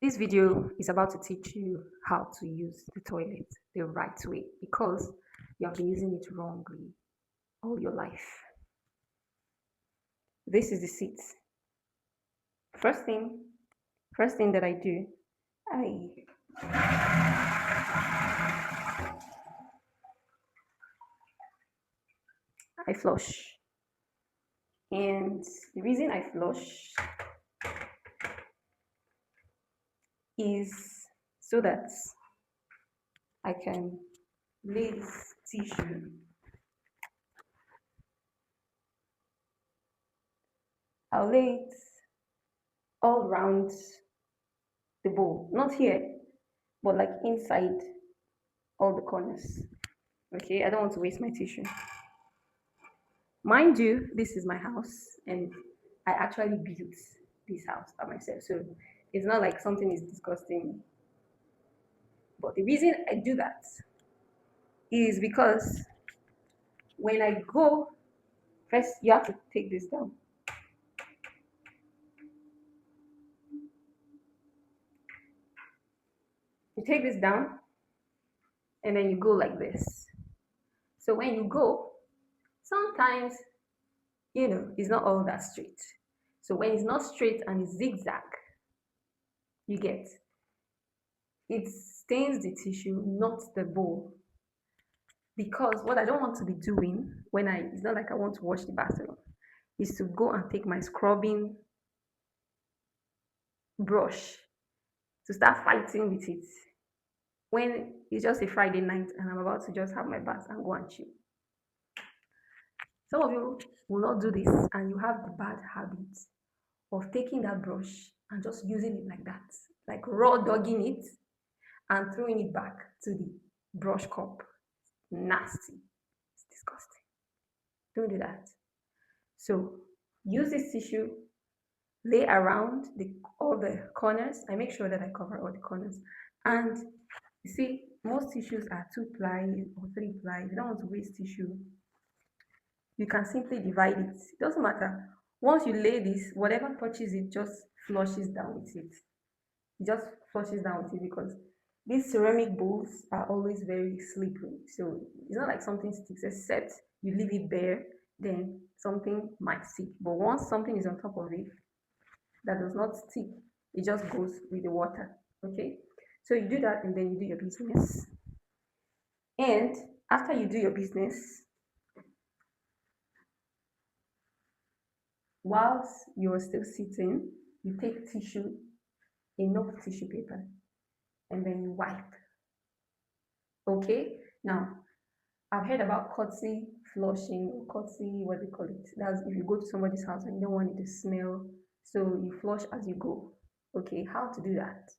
This video is about to teach you how to use the toilet the right way because you have been using it wrongly all your life. This is the seat. First thing, first thing that I do, I I flush. And the reason I flush is so that I can lay this tissue. I'll lay it all around the bowl, not here, but like inside all the corners. Okay, I don't want to waste my tissue. Mind you, this is my house and I actually built this house by myself. So it's not like something is disgusting. But the reason I do that is because when I go, first you have to take this down. You take this down and then you go like this. So when you go, sometimes, it's not all that straight. So when it's not straight and it's zigzag, you get it stains the tissue, not the bowl. Because what I don't want to be doing it's not like I want to wash the bathroom, is to go and take my scrubbing brush to start fighting with it when it's just a Friday night and I'm about to just have my bath and go and chill. Some of you will not do this and you have the bad habit of taking that brush and just using it like that, like raw dogging it and throwing it back to the brush cup. Nasty. It's disgusting. Don't do that. So use this tissue, lay around all the corners. I make sure that I cover all the corners. And you see, most tissues are 2-ply or 3-ply. If you don't want to waste tissue, you can simply divide it. It doesn't matter. Once you lay this, whatever touches it just flushes down with it. It just flushes down with it because these ceramic bowls are always very slippery. So it's not like something sticks, except you leave it bare, then something might stick. But once something is on top of it that does not stick, it just goes with the water. Okay? So you do that and then you do your business. And after you do your business, whilst you're still sitting, you take tissue, enough tissue paper, and then you wipe. Okay? Now, I've heard about courtesy flushing or courtesy, what they call it. That's if you go to somebody's house and you don't want it to smell, so you flush as you go. Okay, how to do that?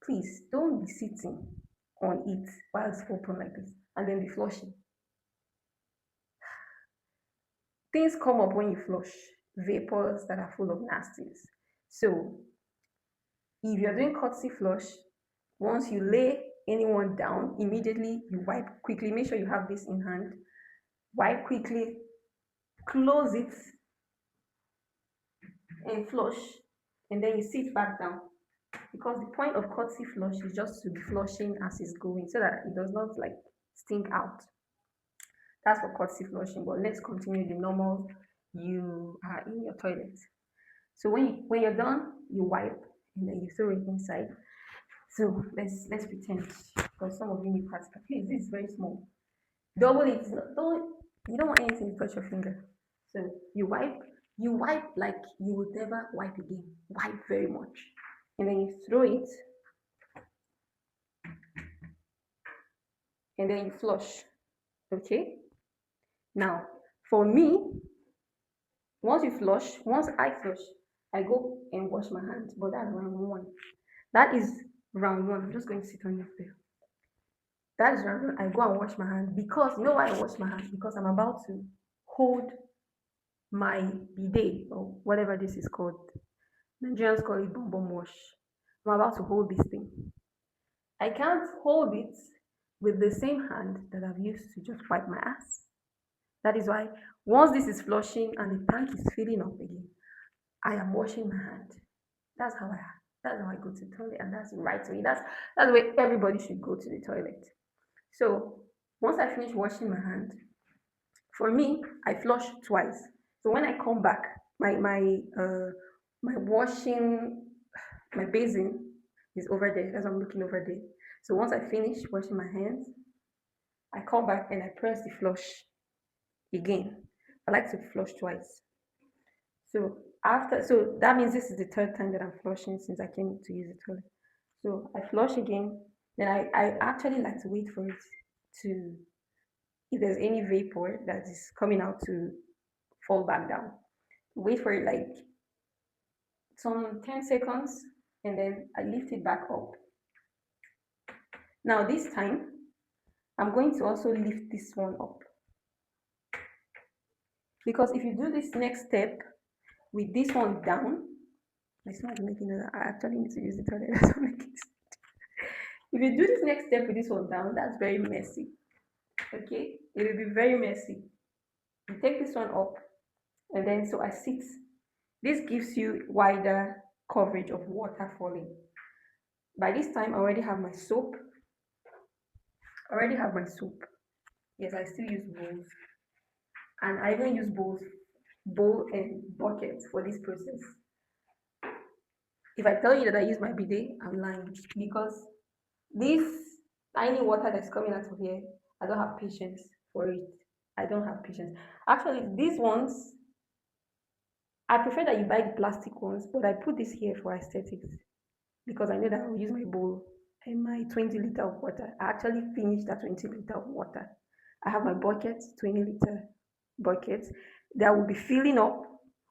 Please don't be sitting on it while it's open like this and then be flushing. Things come up when you flush, vapors that are full of nasties. So if you're doing courtesy flush, once you lay anyone down, immediately you wipe quickly. Make sure you have this in hand. Wipe quickly, close it, and flush, and then you sit back down. Because the point of courtesy flush is just to be flushing as it's going so that it does not like stink out. That's for courtesy flushing. But let's continue the normal. You are in your toilet. So when you're done, you wipe and then you throw it inside. So let's pretend because some of you need practical. Please, this is very small. Double it. You don't want anything to touch your finger. So you wipe like you would never wipe again. Wipe very much. And then you throw it and then you flush. Okay? Now, for me, once I flush, I go and wash my hands. But that's round one. That is round one. I'm just going to sit on your bed. That is round one. I go and wash my hands because you know why I wash my hands? Because I'm about to hold my bidet or whatever this is called. Nigerians call it bonbon wash. I'm about to hold this thing. I can't hold it with the same hand that I've used to just wipe my ass. That is why once this is flushing and the tank is filling up again, I am washing my hand. That's how I That's how I go to the toilet, and that's the right way. That's the way everybody should go to the toilet. So once I finish washing my hand, for me, I flush twice. So when I come back, my washing my basin is over there. That's why I'm looking over there. So once I finish washing my hands, I come back and I press the flush again. I like to flush twice. So that means this is the third time that I'm flushing since I came to use the toilet. So I flush again. Then I actually like to wait for it to, if there's any vapor that is coming out, to fall back down. Wait for it like some 10 seconds, and then I lift it back up. Now this time I'm going to also lift this one up, because if you do this next step with this one down, it's not making it. I actually need to use the toilet. That's what making it. If you do this next step with this one down, that's very messy. Okay, it will be very messy. You take this one up, and then so I sit. This gives you wider coverage of water falling. By this time, I already have my soap. I already have my soap. Yes, I still use bowls, and I even use bowl and buckets for this process. If I tell you that I use my bidet, I'm lying, because this tiny water that's coming out of here, I don't have patience for it. I don't have patience. Actually, these ones, I prefer that you buy the plastic ones, but I put this here for aesthetics because I know that I'll use my bowl and my 20 liter of water. I actually finished that 20 liter of water. I have my bucket, 20 liter bucket that will be filling up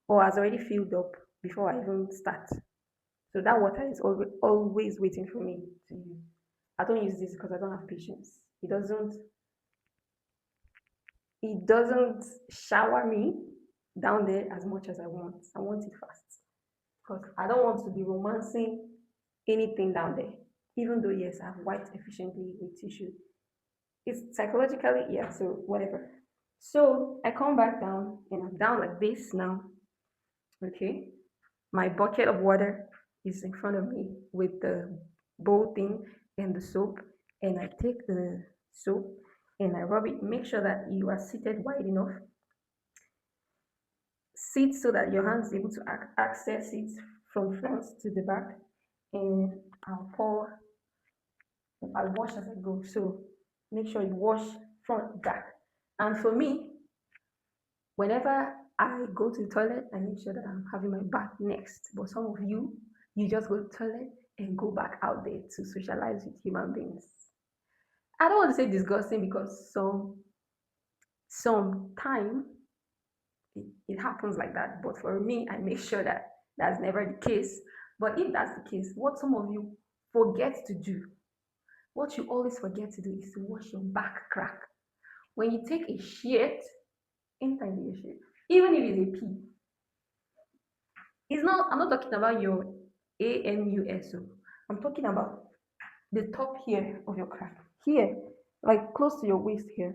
or has already filled up before I even start. So that water is always waiting for me to use. I don't use this because I don't have patience. It doesn't shower me down there as much as I want. I want it fast because I don't want to be romancing anything down there. Even though yes, I've wiped efficiently with tissue. It's psychologically, yeah, so whatever. So I come back down and I'm down like this now. Okay. My bucket of water is in front of me with the bowl thing and the soap, and I take the soap and I rub it. Make sure that you are seated wide enough. Sit so that your hand is able to access it from front to the back, and I'll wash as I go. So make sure you wash front back. And for me, whenever I go to the toilet, I make sure that I'm having my bath next. But some of you just go to the toilet and go back out there to socialize with human beings. I don't want to say disgusting because some time it happens like that. But for me, I make sure that that's never the case. But if that's the case, what some of you forget to do, what you always forget to do is to wash your back crack. When you take a shit, anytime you take a shit, even if it's a pee, it's not. I'm not talking about your ANUSO. I'm talking about the top here of your crack, here, like close to your waist here.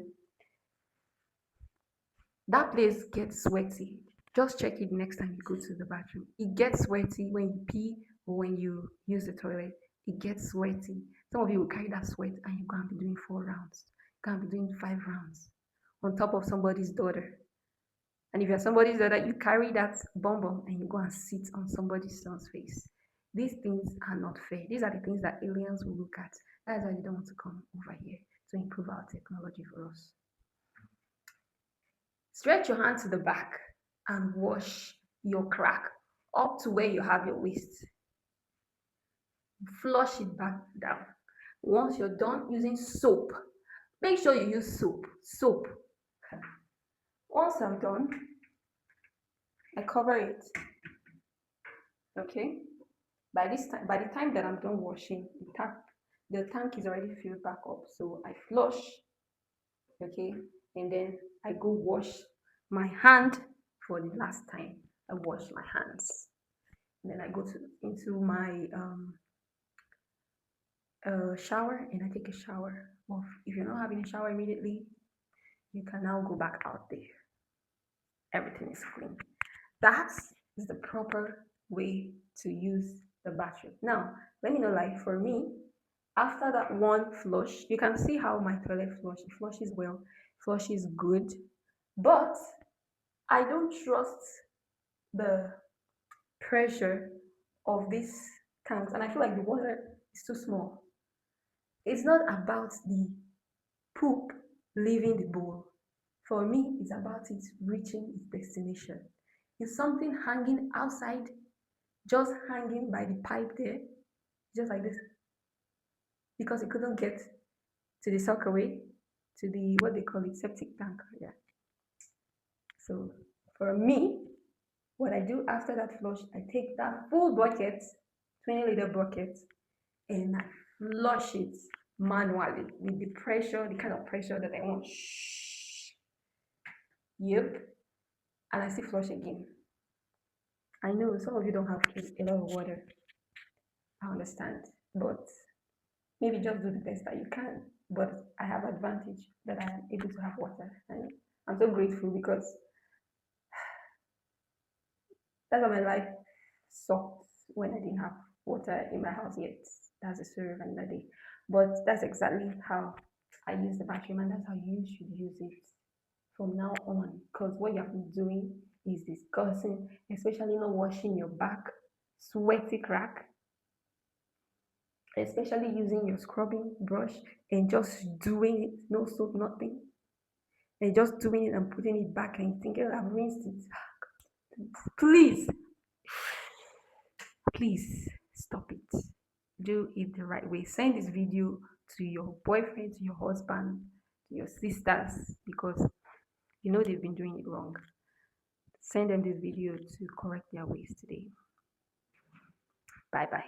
That place gets sweaty. Just check it next time you go to the bathroom. It gets sweaty when you pee or when you use the toilet. It gets sweaty. Some of you will carry that sweat and you're going to be doing 4 rounds. You're going to be doing 5 rounds on top of somebody's daughter. And if you're somebody's daughter, you carry that bum bum and you go and sit on somebody's son's face. These things are not fair. These are the things that aliens will look at. That's why they don't want to come over here to improve our technology for us. Stretch your hand to the back and wash your crack up to where you have your waist. Flush it back down. Once you're done using soap, make sure you use soap. Soap. Once I'm done, I cover it. Okay. By the time that I'm done washing, the tank is already filled back up. So I flush, okay, and then I go wash my hand for the last time. I wash my hands. And then I go into my shower and I take a shower. Or if you're not having a shower immediately, you can now go back out there. Everything is clean. That is the proper way to use the battery. Now, let me know, like for me, after that one flush, you can see how my toilet flush, it flushes well, flushes good, but I don't trust the pressure of these tanks, and I feel like the water is too small. It's not about the poop leaving the bowl. For me, it's about it reaching its destination. It's something hanging outside, just hanging by the pipe there, just like this, because it couldn't get to the sockaway, to the what they call it, septic tank. Yeah. So for me, what I do after that flush, I take that full bucket, 20-liter bucket, and I flush it manually with the pressure, the kind of pressure that I want. Shh. Yep. And I still flush again. I know some of you don't have a lot of water. I understand. But maybe just do the best that you can. But I have advantage that I am able to have water. And I'm so grateful because that's how my life sucked when I didn't have water in my house yet. That's a story of another day. But that's exactly how I use the bathroom, and that's how you should use it from now on. Because what you have been doing is disgusting, especially not washing your back, sweaty crack, especially using your scrubbing brush and just doing it, no soap, nothing, and just doing it and putting it back and thinking I've rinsed it. Please, please stop it. Do it the right way. Send this video to your boyfriend, to your husband, to your sisters, because you know they've been doing it wrong. Send them this video to correct their ways today. Bye bye.